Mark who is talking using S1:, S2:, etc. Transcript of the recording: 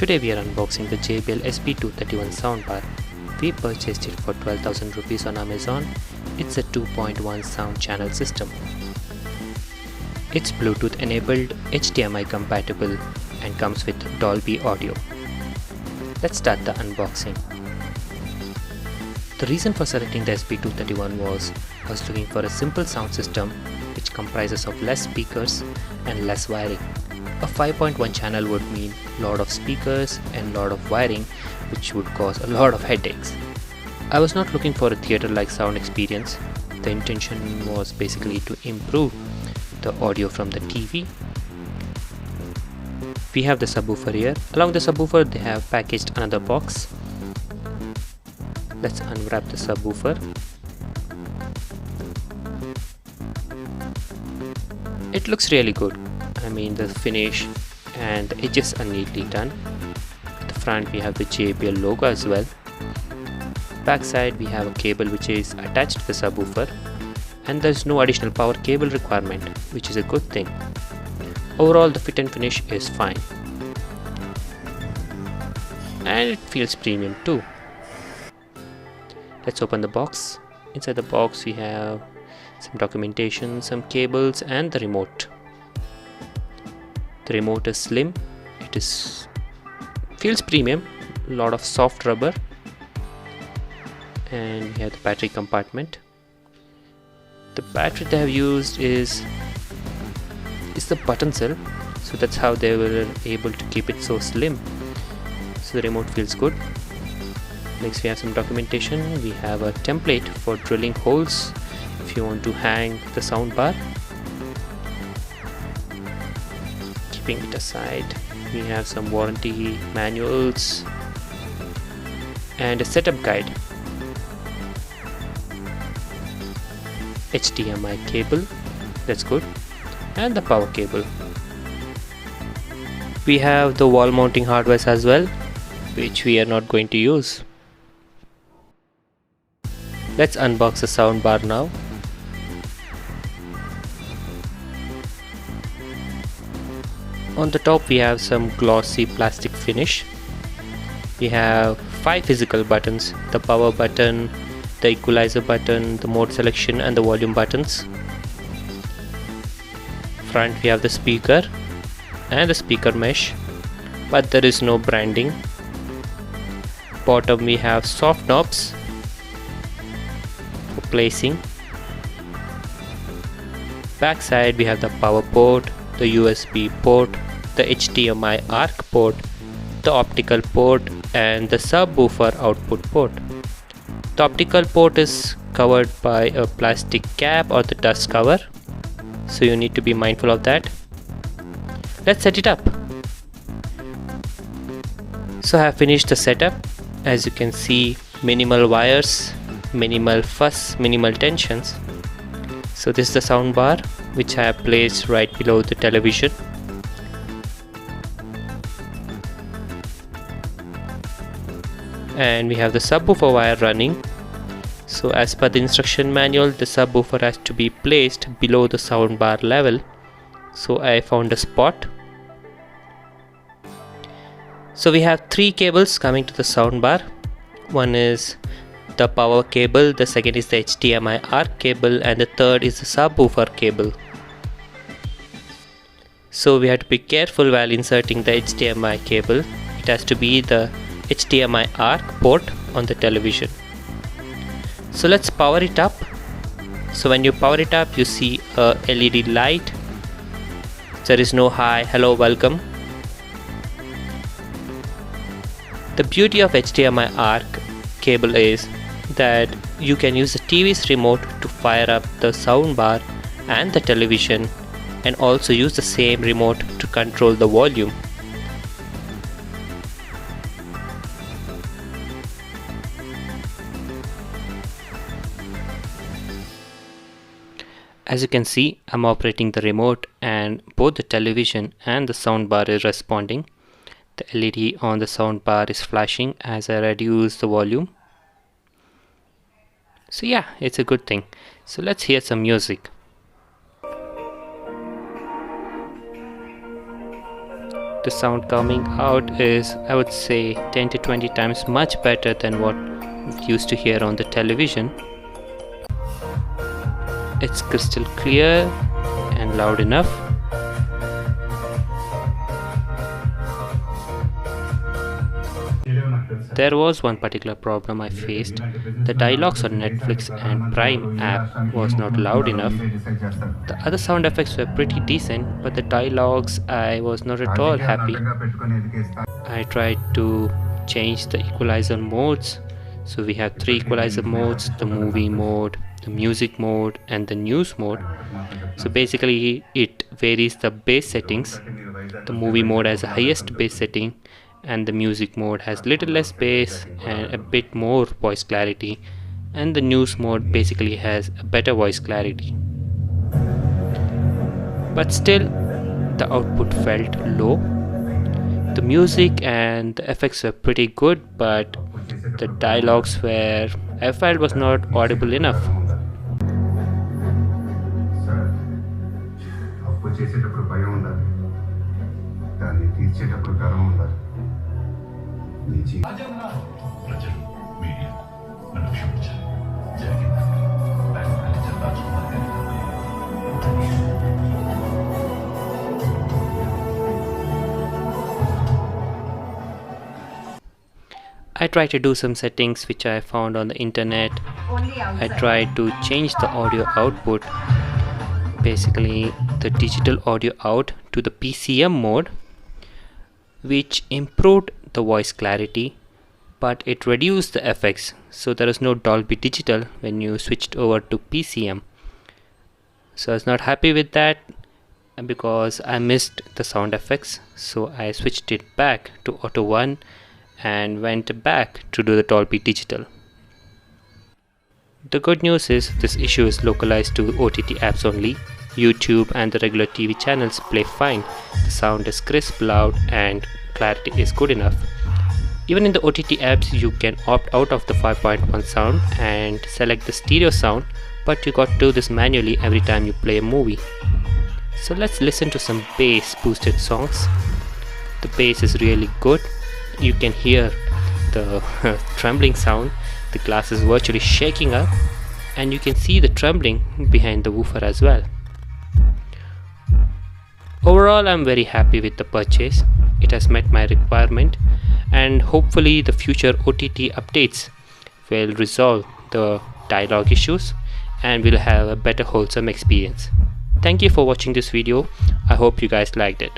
S1: Today we are unboxing the JBL SB 231 soundbar. We purchased it for 12,000 rupees on Amazon. It's a 2.1 sound channel system. It's Bluetooth enabled, HDMI compatible and comes with Dolby audio. Let's start the unboxing. The reason for selecting the SB 231 was I was looking for a simple sound system which comprises of less speakers and less wiring. A 5.1 channel would mean lot of speakers and lot of wiring, which would cause a lot of headaches. I was not looking for a theater-like sound experience. The intention was basically to improve the audio from the TV. We have the subwoofer here. Along the subwoofer they have packaged another box. Let's unwrap the subwoofer. It looks really good. I mean, the finish and the edges are neatly done. At the front we have the JBL logo as well. Back side we have a cable which is attached to the subwoofer, and there's no additional power cable requirement, which is a good thing. Overall the fit and finish is fine, and it feels premium too. Let's open the box. Inside the box we have some documentation, some cables and the remote. The remote is slim. It feels premium. A lot of soft rubber. And we have the battery compartment. The battery they have used is the button cell, so that's how they were able to keep it so slim. So the remote feels good. Next we have some documentation. We have a template for drilling holes if you want to hang the soundbar. Keeping it aside, we have some warranty manuals and a setup guide. HDMI cable, that's good, and the power cable. We have the wall mounting hardware as well, which we are not going to use. Let's unbox the soundbar now. On the top we have some glossy plastic finish. We have 5 physical buttons: the power button, the equalizer button, the mode selection and the volume buttons. Front we have the speaker and the speaker mesh, but there is no branding. Bottom we have soft knobs for placing. Back side we have the power port, the USB port, the HDMI ARC port, the optical port and the subwoofer output port. The optical port is covered by a plastic cap or the dust cover, so you need to be mindful of that. Let's set it up. So I have finished the setup. As you can see, minimal wires, minimal fuss, minimal tensions. So this is the soundbar which I have placed right below the television. And we have the subwoofer wire running. So as per the instruction manual, the subwoofer has to be placed below the soundbar level. So I found a spot. So we have 3 cables coming to the soundbar. One is the power cable, the second is the HDMI ARC cable, and the third is the subwoofer cable. So we have to be careful while inserting the HDMI cable. It has to be the HDMI ARC port on the television. So let's power it up. So when you power it up, you see a LED light. There is no hi, hello, welcome. The beauty of HDMI ARC cable is that you can use the TV's remote to fire up the soundbar and the television, and also use the same remote to control the volume. As you can see, I'm operating the remote and both the television and the soundbar is responding. The LED on the soundbar is flashing as I reduce the volume. So yeah, it's a good thing. So let's hear some music. the sound coming out is, I would say, 10 to 20 times much better than what we used to hear on the television. It's crystal clear and loud enough. There was one particular problem I faced. The dialogues on Netflix and Prime app was not loud enough. The other sound effects were pretty decent, but the dialogues I was not at all happy. I tried to change the equalizer modes. So we have 3 equalizer modes: the movie mode, the music mode, and the news mode. So basically it varies the bass settings. The movie mode has the highest bass setting, and the music mode has little less bass and a bit more voice clarity, and the news mode basically has a better voice clarity. But still the output felt low. The music and the effects were pretty good, but the dialogues were, I felt, was not audible enough. I tried to do some settings which I found on the internet. I tried to change the audio output, basically the digital audio out, to the PCM mode, which improved the voice clarity, but it reduced the effects. So there is no Dolby digital when you switched over to PCM. So I was not happy with that because I missed the sound effects. So I switched it back to Auto 1 and went back to do the Dolby digital. The good news is this issue is localized to OTT apps only. YouTube and the regular TV channels play fine. The sound is crisp, loud, and clarity is good enough. Even in the OTT apps you can opt out of the 5.1 sound and select the stereo sound, but you got to do this manually every time you play a movie. So let's listen to some bass boosted songs. The bass is really good. You can hear the trembling sound. The glass is virtually shaking up, and you can see the trembling behind the woofer as well. Overall, I'm very happy with the purchase. It has met my requirement, and hopefully the future OTT updates will resolve the dialogue issues and we'll have a better wholesome experience. Thank you for watching this video. I hope you guys liked it.